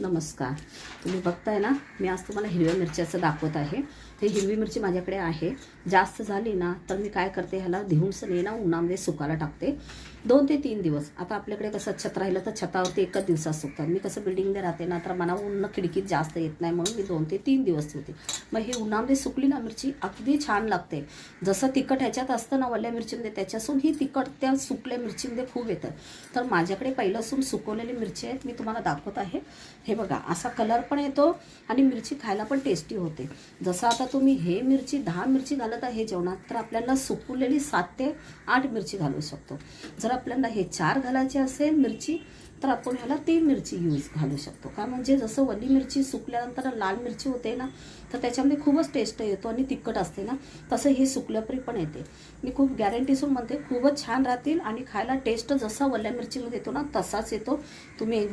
नमस्कार. तुम्ही बघताय ना, मी आज तुम्हाला हिरव्या मिरच्याचं दाखवत आहे. ही हिरवी मिरची माझ्याकडे आहे. जास्त झाली ना तर मी काय करते, ह्याला धिवून ना उन्हामध्ये सुकायला टाकते 2 ते 3 दिवस. आता आपल्याकडे कसं छत राहिलं तर छतावरती एकच दिवसात सुकतात. मी कसं बिल्डिंगमध्ये राहते ना, तर मला ऊन खिडकीत जास्त येत नाही, म्हणून मी 2 ते 3 दिवस ठेवते. मग ही उन्हामध्ये सुकली ना मिरची अगदी छान लागते. जसं तिखट ह्याच्यात असतं ना वल्या मिरचीमध्ये, त्याच्यासून ही तिखट त्या सुकल्या मिरचीमध्ये खूप येतं. तर माझ्याकडे पहिल्यासून सुकवलेली मिरची आहेत, मी तुम्हाला दाखवत आहे. हे बघा, असा कलर पण येतो आणि मिरची खायला पण टेस्टी होते. जसं आता तुम्ही हे मिरची 10 मिरची घालत आहे जेवणात, तर आपल्याला सुकवलेली 7 ते 8 मिरची घालू शकतो. जर आपल्याला हे 4 घालायची असेल मिरची, तर आपण ह्याला 3 मिरची घालू शकतो. का म्हणजे जसं वली मिरची सुकल्यानंतर लाल मिरची होते ना, तर त्याच्यामध्ये खूपच टेस्ट येतो आणि तिखट असते ना, तसं हे सुकल्यापरी पण येते. मी खूप गॅरंटीसून म्हणते, खूपच छान राहतील आणि खायला टेस्ट जसा वल्या मिरचीमध्ये येतो ना तसाच येतो. तुम्ही एक